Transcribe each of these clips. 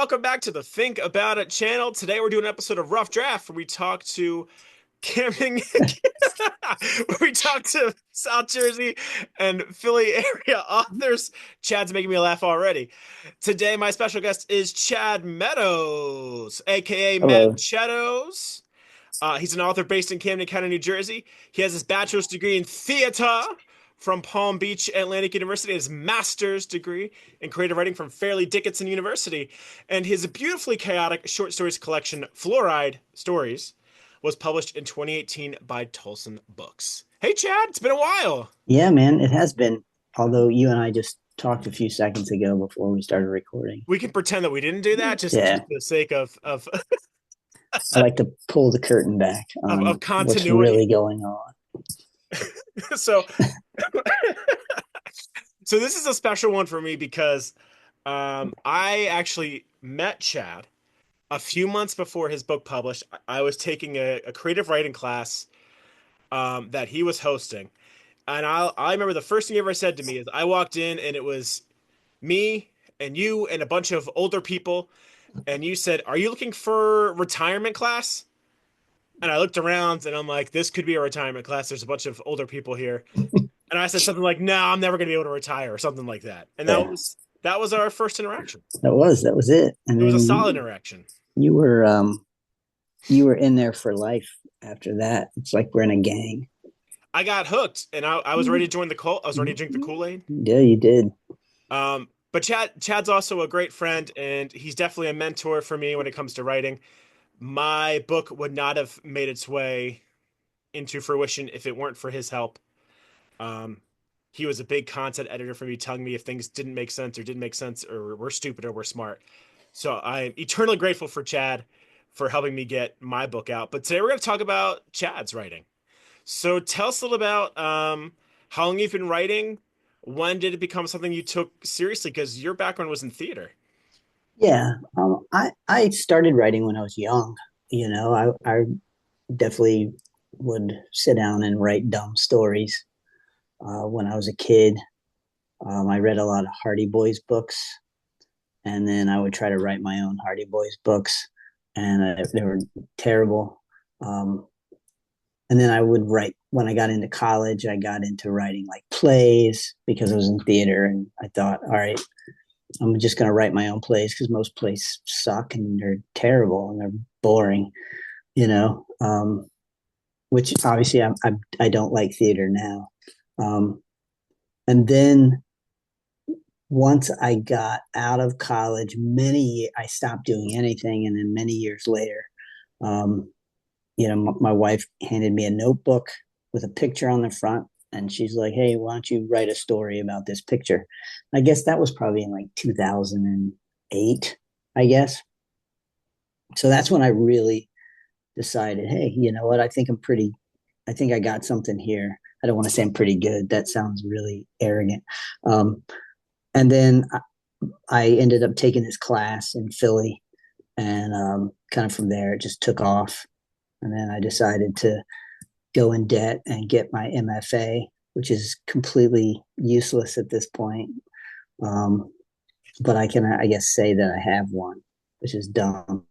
welcome back to the Think About It channel. Today we're doing an episode of Rough Draft where we talk to camping, where we talk to South Jersey and Philly area authors. Chad's making me laugh already. Today my special guest is Chad Meadows, aka Matt Hello. Shadows. He's an author based in Camden County, New Jersey. He has his bachelor's degree in theater from Palm Beach Atlantic University, his master's degree in creative writing from Fairleigh Dickinson University, and his beautifully chaotic short stories collection, Fluoride Stories, was published in 2018 by Tolson Books. Hey, Chad, it's been a while. Yeah, man, it has been. Although you and I just talked a few seconds ago before we started recording. We can pretend that we didn't do that just Yeah, for the sake of I like to pull the curtain back of on what's continuity. really going on. So So this is a special one for me because I actually met Chad a few months before his book published. I was taking a creative writing class that he was hosting, and I remember the first thing he ever said to me is I walked in and it was me and you and a bunch of older people, and you said, "Are you looking for retirement class?" And I looked around and I'm like, "This could be a retirement class. There's a bunch of older people here." And I said something like, "No, I'm never going to be able to retire," or something like that. And that Yeah, was that was our first interaction. that was it. And It was a then solid interaction. you were you were in there for life after that. It's like we're in a gang. I got hooked, and I was ready to join the cult. I was ready to drink the Kool-Aid. Yeah, you did. But Chad's also a great friend, and he's definitely a mentor for me when it comes to writing. My book would not have made its way into fruition if it weren't for his help. Um, he was a big content editor for me, telling me if things didn't make sense or didn't make sense or we're stupid or we're smart. So I'm eternally grateful for Chad for helping me get my book out. But today we're going to talk about Chad's writing. So tell us a little about how long you've been writing. When did it become something you took seriously? Because your background was in theater. Yeah, I started writing when I was young. I definitely would sit down and write dumb stories when I was a kid. I read a lot of Hardy Boys books, and then I would try to write my own Hardy Boys books, and they were terrible. Um, and then I would write when I got into college. I got into writing like plays because I was in theater, and I thought, all right, I'm just going to write my own plays because most plays suck and they're terrible and they're boring, you know. Which obviously I don't like theater now. Um, and then once I got out of college, I stopped doing anything, and then many years later, um, my wife handed me a notebook with a picture on the front, and she's like, "Hey, why don't you write a story about this picture?" I guess that was probably in like 2008, I guess. So that's when I really decided, hey, you know what? I think I got something here. I don't want to say I'm pretty good. That sounds really arrogant. Um, and then I ended up taking this class in Philly, and kind of from there, it just took off. And then I decided to go in debt and get my MFA, which is completely useless at this point. Um, but I can, I guess, say that I have one, which is dumb.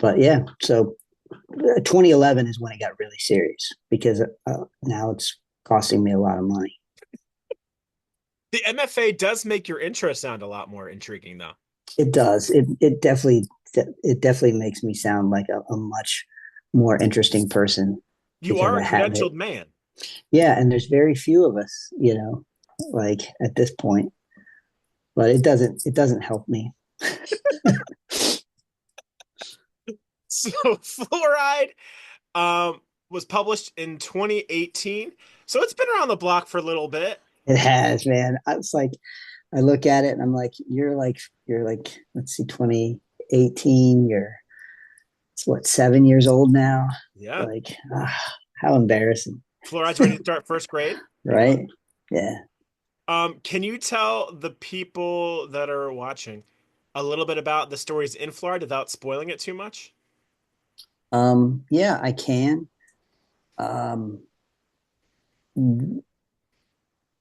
But yeah, so 2011 is when it got really serious because now it's costing me a lot of money. The MFA does make your intro sound a lot more intriguing, though. It does. It definitely makes me sound like a much more interesting person You because are a I have it. credentialed man. Yeah, and there's very few of us, like at this point. But it doesn't help me. So Fluoride um, was published in 2018. So it's been around the block for a little bit. It has, man. I was like, I look at it and I'm like, you're like, let's see, 2018. It's what, 7 years old now. Yeah. Like, how embarrassing, Fluoride's ready to start first grade. right? Yeah. Can you tell the people that are watching a little bit about the stories in Florida without spoiling it too much? Yeah, I can. Um,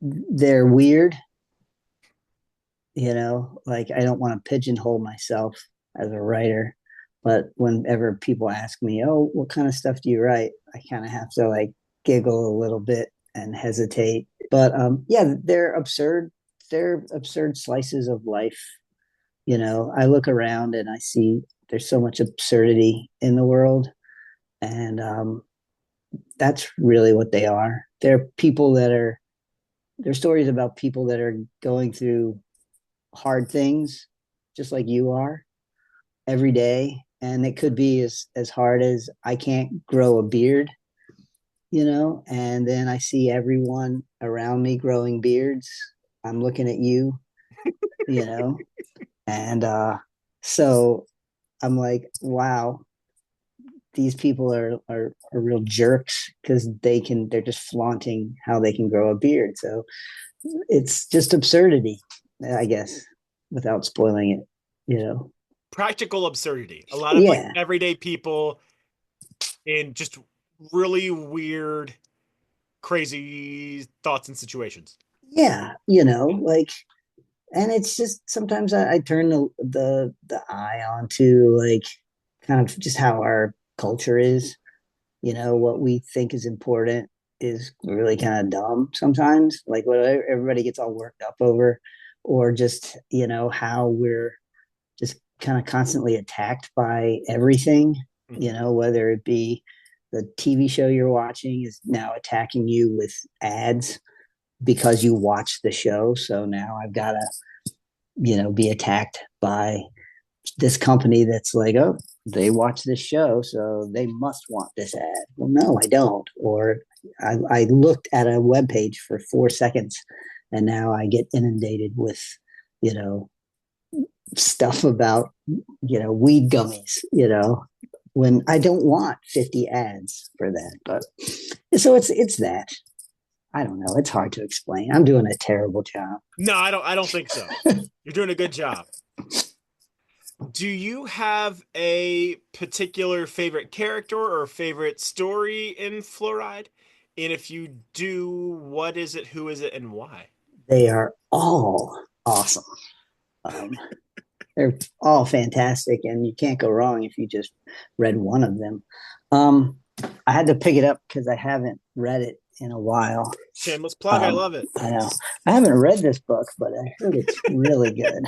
they're weird. like I don't want to pigeonhole myself as a writer, but whenever people ask me, oh, what kind of stuff do you write, I kind of have to like giggle a little bit and hesitate. But yeah, they're absurd slices of life. I look around and I see there's so much absurdity in the world, and that's really what they are. They're stories about people that are going through hard things, just like you are, every day. And it could be as hard as I can't grow a beard, and then I see everyone around me growing beards. I'm looking at you, you know, and so I'm like, wow, these people are real jerks because they're just flaunting how they can grow a beard. So it's just absurdity, I guess, without spoiling it, you know. Practical absurdity. A lot of like Yeah, everyday people in just really weird, crazy thoughts and situations. yeah, like, and it's just sometimes I turn the eye onto like kind of just how our culture is. What we think is important is really kind of dumb sometimes. Like what everybody gets all worked up over, or just how we're just kind of constantly attacked by everything. Mhm. Whether it be the TV show you're watching is now attacking you with ads because you watched the show. So now I've got to, be attacked by this company that's like, oh, they watch this show, so they must want this ad. Well, no, I don't. Or I looked at a web page for 4 seconds and now I get inundated with, you know, stuff about, weed gummies, when I don't want 50 ads for that. But so it's that. I don't know. It's hard to explain. I'm doing a terrible job. No, I don't think so. You're doing a good job. Do you have a particular favorite character or favorite story in Fluoride? And if you do, what is it, who is it, and why? They are all awesome. Um, they're all fantastic, and you can't go wrong if you just read one of them. Um, I had to pick it up because I haven't read it in a while. Shameless plug, I love it. I know I haven't read this book, but I heard it's really good.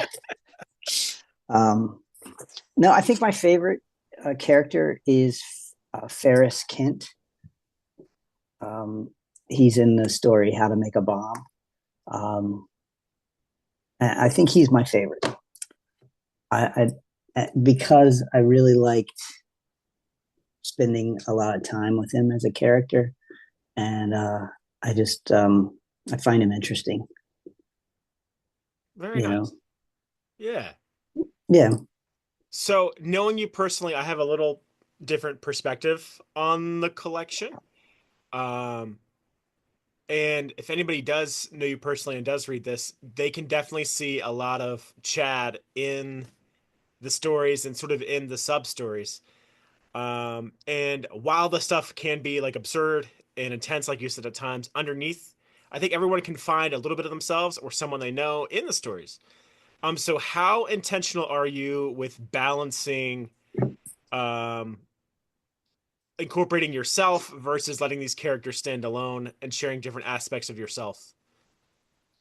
Um, no, I think my favorite character is Ferris Kent. Um, he's in the story How to Make a Bomb. Um, I think he's my favorite. Because I really liked spending a lot of time with him as a character, and I just I find him interesting. Very You know, nice. Yeah. yeah, So, knowing you personally, I have a little different perspective on the collection. Um, and if anybody does know you personally and does read this, they can definitely see a lot of Chad in the stories and sort of in the sub stories. And while the stuff can be like absurd and intense, like you said at times, underneath, I think everyone can find a little bit of themselves or someone they know in the stories. So how intentional are you with balancing um incorporating yourself versus letting these characters stand alone and sharing different aspects of yourself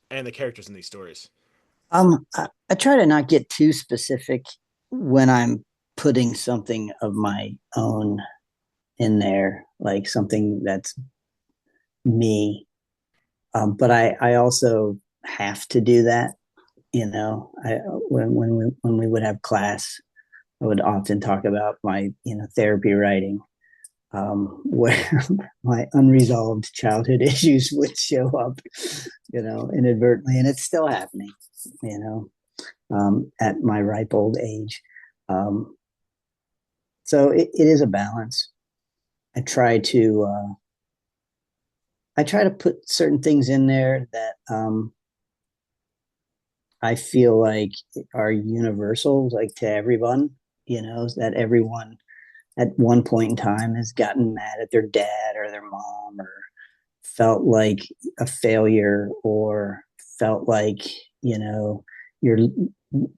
and the characters in these stories? I try to not get too specific when I'm putting something of my own in there, like something that's me. But I also have to do that. When we would have class, I would often talk about my therapy writing, where my unresolved childhood issues would show up, inadvertently, and it's still happening, at my ripe old age. Um, so it is a balance. I try to put certain things in there that I feel like are universal, like to everyone. That everyone at one point in time has gotten mad at their dad or their mom, or felt like a failure, or felt like, you know, you're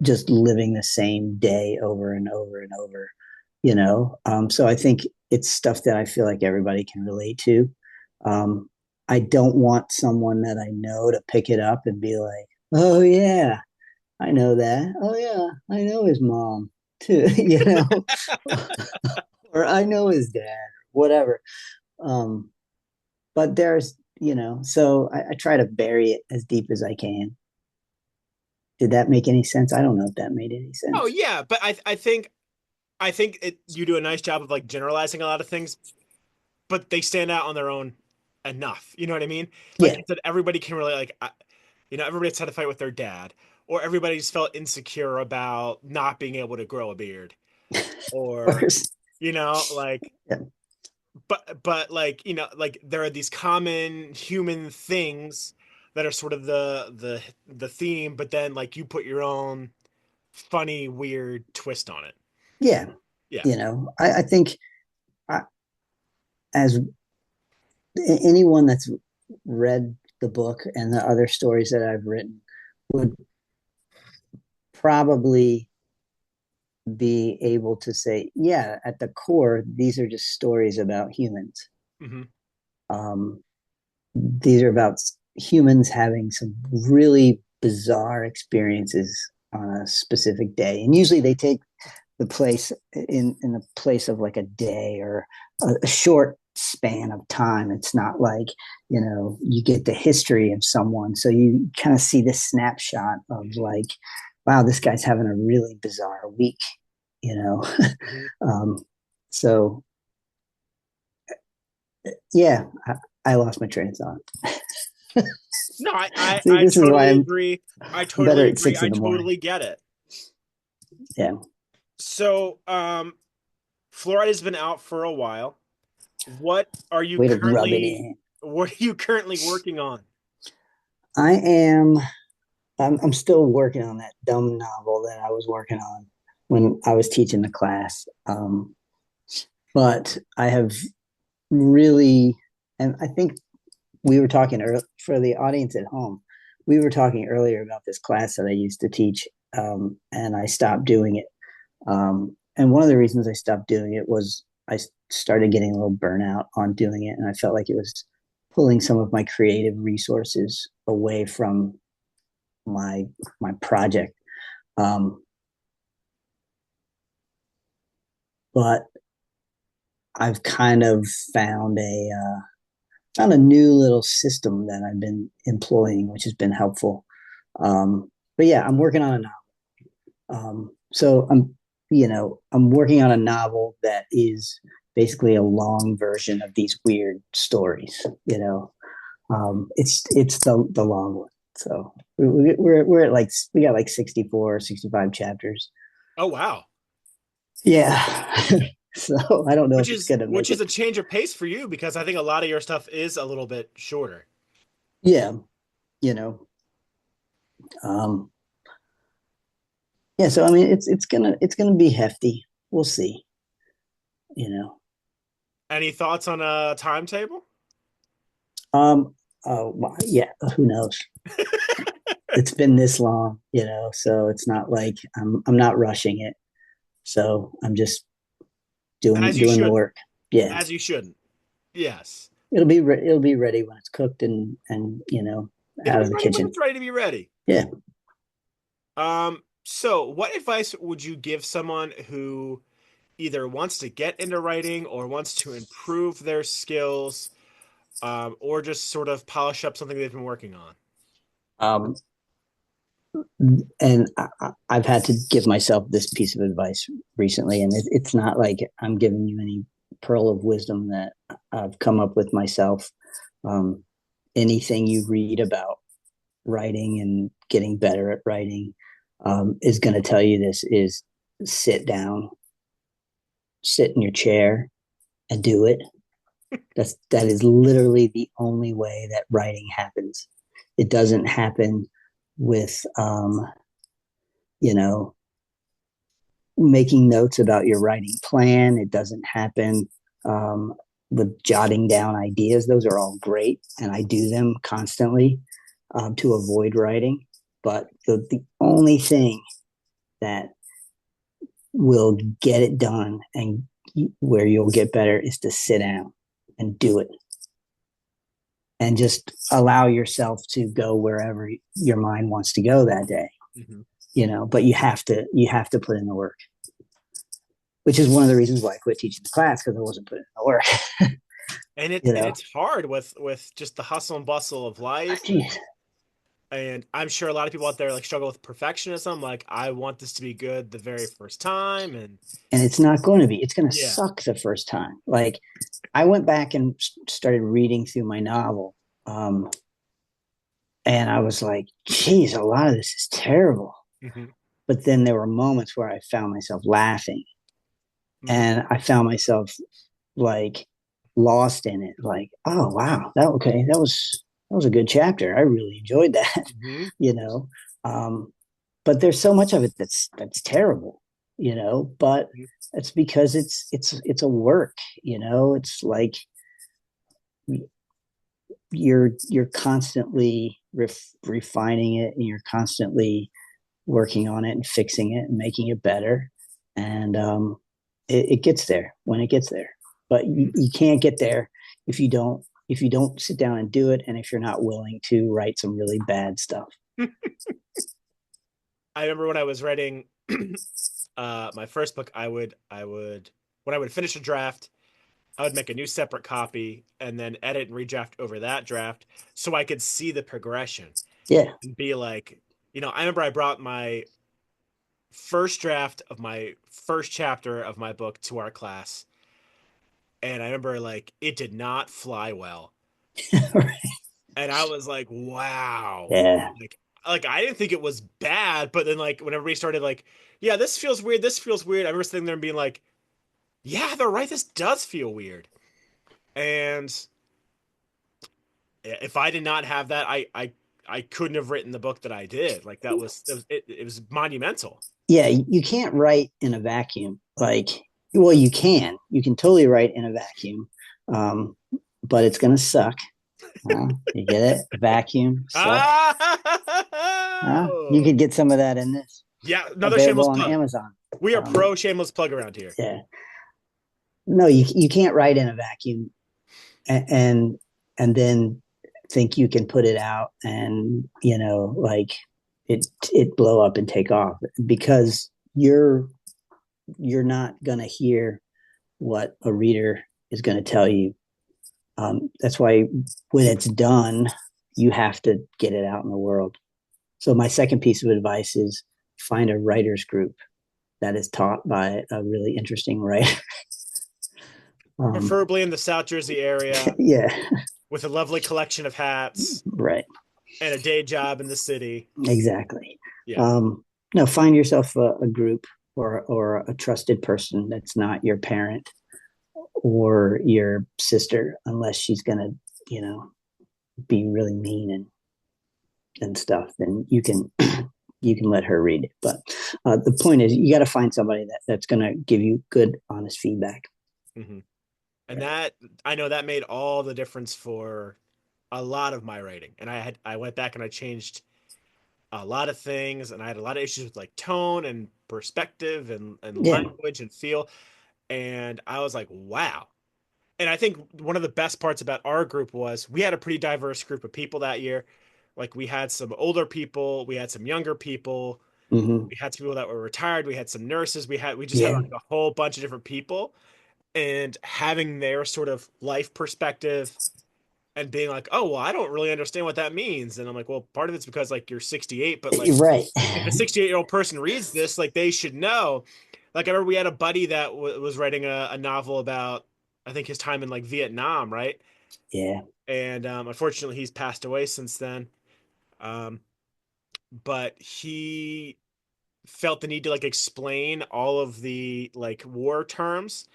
just living the same day over and over and over, so I think it's stuff that I feel like everybody can relate to. um, I don't want someone that I know to pick it up and be like, oh yeah, I know that. Oh yeah, I know his mom too, or I know his dad, whatever. um, but so I try to bury it as deep as I can. Did that make any sense? I don't know if that made any Oh sense. yeah, but you do a nice job of like generalizing a lot of things, but they stand out on their own enough. You know what I mean? Like Yeah, you said, everybody can really everybody's had to fight with their dad, or everybody's felt insecure about not being able to grow a beard, of or course. like, Yeah, but like like there are these common human things that are sort of the theme, but then like you put your own funny, weird twist on it. yeah. Yeah. I think I, as anyone that's read the book and the other stories that I've written would probably be able to say, yeah, at the core, these are just stories about humans. Hmm. Um, these are about humans having some really bizarre experiences on a specific day. And usually they take the place in the place of like a day or a short span of time. It's not like, you get the history of someone. So you kind of see this snapshot of like, wow, this guy's having a really bizarre week, you know? Hmm. um, so yeah, I lost my train of thought. No, See, I this is why totally I'm agree. better at 6 I in the morning. totally get it. Yeah. So, Fluoride has been out for a while. What are you Way to rub it currently in. what are you currently working on? I am I'm still working on that dumb novel that I was working on when I was teaching the class. But I have really, and I think we were talking for the audience at home. We were talking earlier about this class that I used to teach, and I stopped doing it. And one of the reasons I stopped doing it was I started getting a little burnout on doing it, and I felt like it was pulling some of my creative resources away from my my project. Um, but I've kind of found a new little system that I've been employing, which has been helpful. But yeah, I'm working on a novel. So I'm working on a novel that is basically a long version of these weird stories. It's the long one. So we're at like we got like 64, 65 chapters. Oh wow. Yeah. So I don't know if it's gonna Which make is it. a change of pace for you because I think a lot of your stuff is a little bit shorter. Yeah, you know. Um, yeah, so I mean it's gonna be hefty. We'll see, you know. Any thoughts on a timetable? Well, yeah, who knows? It's been this long, so it's not like I'm not rushing it. So I'm just doing As you doing the shouldn't. work. Yeah. As you shouldn't. Yes. It'll be ready when it's cooked and It'll out be of the ready when kitchen. it's ready to be ready. Yeah. So what advice would you give someone who either wants to get into writing or wants to improve their skills, or just sort of polish up something they've been working on? Um, and I've had to give myself this piece of advice recently, and it's not like I'm giving you any pearl of wisdom that I've come up with myself. Um, Anything you read about writing and getting better at writing is going to tell you this is sit down, sit in your chair, and do it. That is literally the only way that writing happens. It doesn't happen with you know making notes about your writing plan. It doesn't happen um, with jotting down ideas. Those are all great, and I do them constantly to avoid writing. but the only thing that will get it done and where you'll get better is to sit down and do it and just allow yourself to go wherever your mind wants to go that day, Mhm. but you have to put in the work, which is one of the reasons why I quit teaching the class, because I wasn't putting in the work. And you know it's hard with just the hustle and bustle of life. Jeez. And I'm sure a lot of people out there like struggle with perfectionism. Like, I want this to be good the very first time. And And it's not going to be, it's going to yeah. suck the first time. Like, I went back and started reading through my novel, and I was like, geez, a lot of this is terrible. Hmm. But then there were moments where I found myself laughing, Hmm. and I found myself like lost in it. Like, oh wow, that was a good chapter. I really enjoyed that. Hmm. you know. Um, but there's so much of it that's terrible, But it's because it's a work, It's like you're constantly refining it, and you're constantly working on it and fixing it and making it better, and it gets there when it gets there. But you can't get there if you don't sit down and do it, and if you're not willing to write some really bad stuff. I remember when I was writing my first book, I would when I would finish a draft, I would make a new separate copy and then edit and redraft over that draft so I could see the progression Yeah. and be like, I remember I brought my first draft of my first chapter of my book to our class, and I remember like it did not fly well. And I was like, wow. Yeah. Like I didn't think it was bad, but then like when everybody started like, yeah, this feels weird, this feels weird, I remember sitting there and being like, yeah, they're right, this does feel weird. And if I did not have that, I couldn't have written the book that I did. Like it was monumental. Yeah, you can't write in a vacuum. Well, you can totally write in a vacuum, um, but it's gonna suck. You get it? Vacuum suck. You Oh, could get some of that in this. yeah, another Available shameless on plug. Amazon. We are Um, pro shameless plug around here. yeah. No, you can't write in a vacuum, and then think you can put it out, and like it blow up and take off, because you're not gonna hear what a reader is going to tell you. That's why when it's done, you have to get it out in the world. So my second piece of advice is find a writers group that is taught by a really interesting writer. um, Preferably in the South Jersey area yeah, with a lovely collection of hats right, and a day job in the city. exactly. Yeah. Um, no, find yourself a group, or a trusted person that's not your parent or your sister, unless she's gonna, be really mean and stuff. Then you can let her read it. But the point is, you got to find somebody that's going to give you good, honest feedback. Hmm. And that I know that made all the difference for a lot of my writing. And I went back and I changed a lot of things, and I had a lot of issues with like tone and perspective and Yeah. language and feel. And I was like, wow. And I think one of the best parts about our group was we had a pretty diverse group of people that year. Like we had some older people, we had some younger people, Mm-hmm. we had some people that were retired, we had some nurses, we just had Yeah. like a whole bunch of different people, and having their sort of life perspective and being like, "Oh, well, I don't really understand what that means." And I'm like, "Well, part of it's because like you're 68, but like You're right. if a 68-year-old person reads this, like they should know." Like I remember we had a buddy that was writing a novel about I think his time in like Vietnam, right? Yeah. And unfortunately he's passed away since then. Um, but he felt the need to like explain all of the like war terms,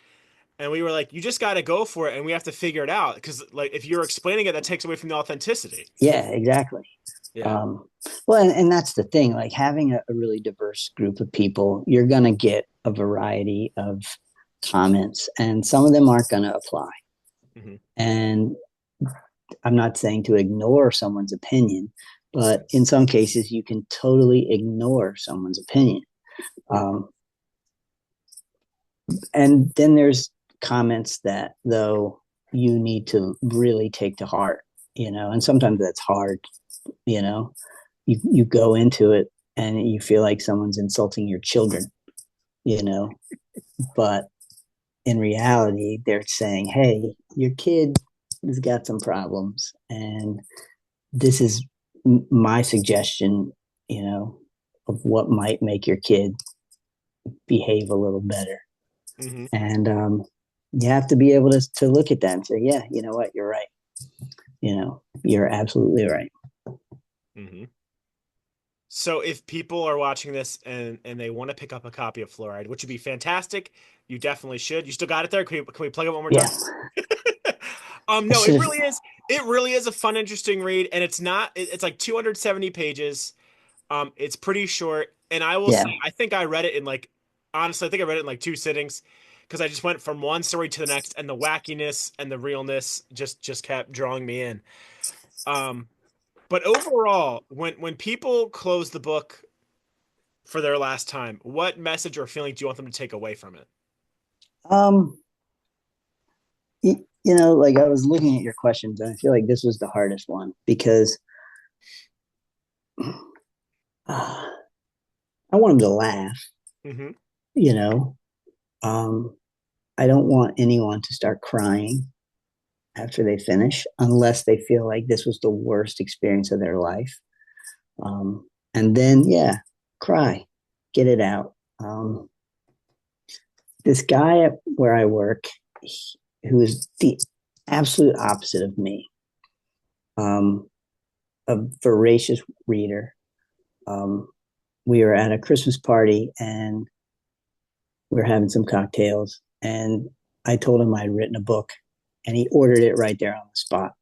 and we were like, you just got to go for it and we have to figure it out because like if you're explaining it, that takes away from the authenticity. Yeah, exactly. Yeah. Um, well, and that's the thing, like having a really diverse group of people, you're going to get a variety of comments, and some of them aren't going to apply. Hmm. And I'm not saying to ignore someone's opinion, but in some cases, you can totally ignore someone's opinion. Um, and then there's comments that, though, you need to really take to heart, and sometimes that's hard, you know. You go into it and you feel like someone's insulting your children, you know, but in reality, they're saying, hey, your kid has got some problems, and this is my suggestion, of what might make your kid behave a little better. Hmm. And you have to be able to look at that and say, yeah, you know what, you're right. You're absolutely right. Hmm. So if people are watching this and they want to pick up a copy of Fluoride, which would be fantastic, you definitely should. You still got it there? Can we plug it one more Yeah, time? I No, should have. it really is a fun, interesting read, and it's like 270 pages. It's pretty short, and I will Yeah, say, I think I read it in like, honestly, I think I read it in like two sittings, because I just went from one story to the next, and the wackiness and the realness just kept drawing me in. Um, but overall, when people close the book for their last time, what message or feeling do you want them to take away from it? um like I was looking at your questions, and I feel like this was the hardest one because uh, I want them to laugh. Hmm. you know um I don't want anyone to start crying after they finish unless they feel like this was the worst experience of their life. And then, yeah, cry, get it out. This guy where I work, who is the absolute opposite of me, um, a voracious reader. Um, we were at a Christmas party and we were having some cocktails, and I told him I'd written a book, and he ordered it right there on the spot.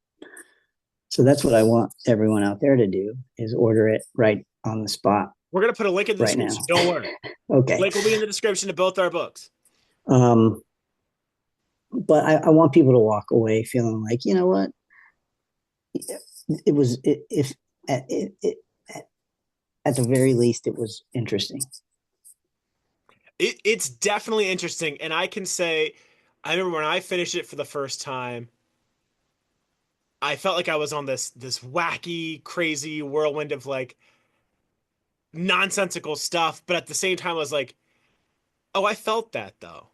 So that's what I want everyone out there to do, is order it right on the spot We're gonna put a link in the right now. description. Don't worry. Okay. Link will be in the description to both our books. Um, but I want people to walk away feeling like, you know what, it was it, if it, at the very least it was interesting. It's definitely interesting, and I can say, I remember when I finished it for the first time, I felt like I was on this wacky, crazy whirlwind of like nonsensical stuff, but at the same time, I was like, oh, I felt that though.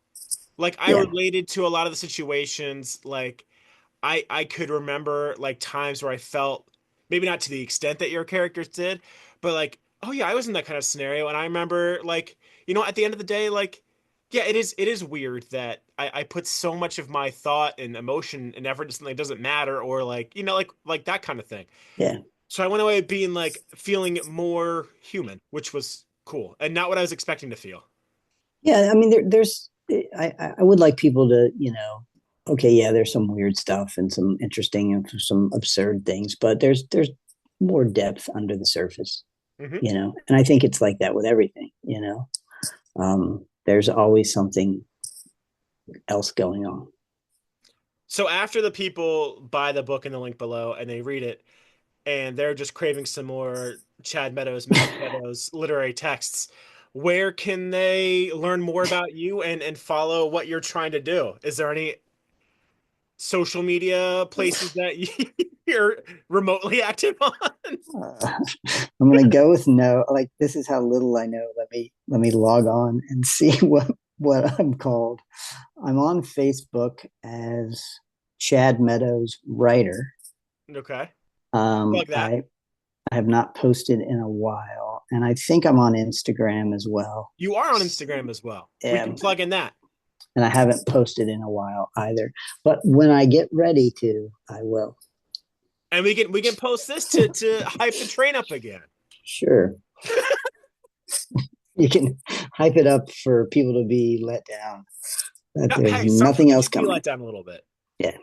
Like I Yeah, related to a lot of the situations. Like I could remember like times where I felt maybe not to the extent that your characters did, but like, oh yeah, I was in that kind of scenario, and I remember like, at the end of the day, like, yeah, it is weird that I put so much of my thought and emotion and effort into something that doesn't matter, or like, like that kind of thing. yeah, So I went away being like feeling more human, which was cool and not what I was expecting to feel. yeah. I mean, there's I would like people to, okay, yeah, there's some weird stuff and some interesting and some absurd things, but there's more depth under the surface, Hmm. and I think it's like that with everything. There's always something else going on. So after the people buy the book in the link below and they read it, and they're just craving some more Chad Meadows, Matt Meadows literary texts, where can they learn more about you and follow what you're trying to do? Is there any social media places that you're remotely active on? I'm gonna go with no. Like, this is how little I know. Let me log on and see what I'm called. I'm on Facebook as Chad Meadows Writer. Okay. Um, Plug that. I I have not posted in a while, and I think I'm on Instagram as well. You are on Instagram as well. We can Um, plug in that. and I haven't posted in a while either. But when I get ready to, I will. And we can post this to hype the train up again. Sure, you can hype it up for people to be let down that there's Hey, some nothing people else need to be coming. let down a little bit. Yeah,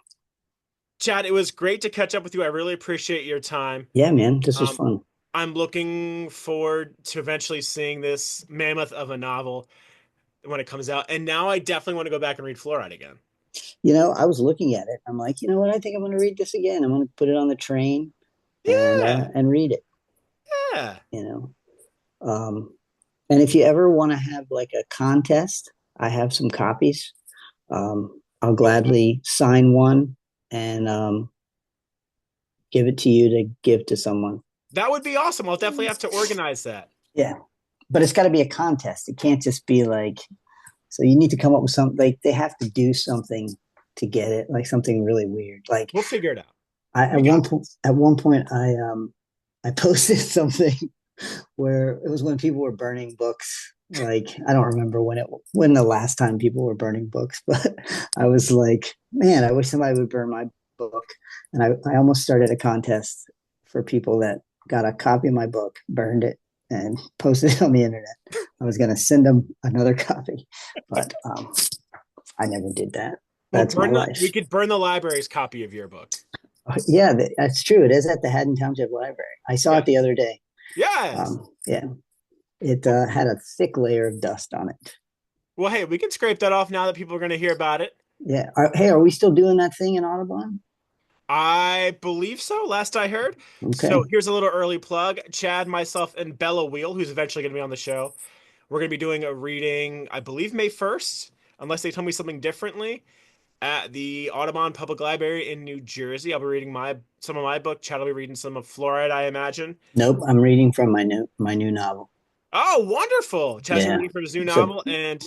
Chad, it was great to catch up with you. I really appreciate your time. yeah, man, this was Um, fun. I'm looking forward to eventually seeing this mammoth of a novel when it comes out. And now I definitely want to go back and read Fluoride again. I was looking at it. I'm like, you know what? I think I'm going to read this again. I'm going to put it on the train Yeah. and read it. Yeah. you know. And if you ever want to have like a contest, I have some copies. I'll Okay. gladly sign one and give it to you to give to someone. That would be awesome. I'll definitely have to organize that. Yeah, but it's got to be a contest. It can't just be like, so you need to come up with something. Like they have to do something to get it, like something really weird. Like We'll figure it out. I We got this. at one point I posted something where it was when people were burning books. Like I don't remember when the last time people were burning books, but I was like, man, I wish somebody would burn my book. And I almost started a contest for people that got a copy of my book, burned it, and posted it on the internet. I was going to send them another copy, but I never did that. We'll That's my burn the. life. We could burn the library's copy of your book. Yeah, that's true. It is at the Haddon Township Library. I saw it the Yes. other day. Yes. Yeah, it had a thick layer of dust on it. Well, hey, we can scrape that off now that people are going to hear about it. Yeah. Hey, are we still doing that thing in Audubon? I believe so, last I heard. Okay. So here's a little early plug. Chad, myself, and Bella Wheel, who's eventually going to be on the show, we're going to be doing a reading, I believe May 1st, unless they tell me something differently, at the Audubon Public Library in New Jersey. I'll be reading some of my book. Chad will be reading some of Fluoride, I imagine. Nope. I'm reading from my new novel. Oh, wonderful. Chad's gonna be Yeah. reading for his new So novel, and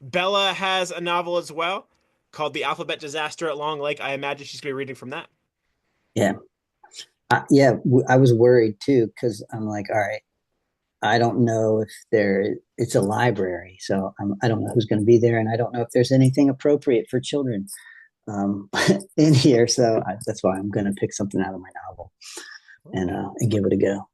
Bella has a novel as well called The Alphabet Disaster at Long Lake. I imagine she's gonna be reading from that. yeah, yeah. I was worried too because I'm like, all right, I don't know if there. It's a library, so I don't know who's going to be there, and I don't know if there's anything appropriate for children um, in here. So that's why I'm going to pick something out of my novel and give it a go.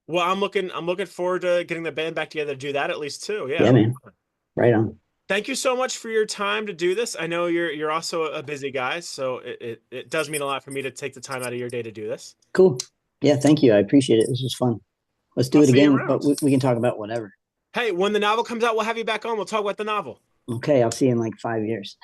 Well, I'm looking forward to getting the band back together to do that at least too. Yeah, Yeah, it'll be man. fun. Right on. Thank you so much for your time to do this. I know you're also a busy guy, so it does mean a lot for me to take the time out of your day to do this. Cool. Yeah, thank you. I appreciate it. This was fun. Let's do I'll it see you again, but around. we can talk about whatever. Hey, when the novel comes out, we'll have you back on. We'll talk about the novel. Okay, I'll see you in like 5 years.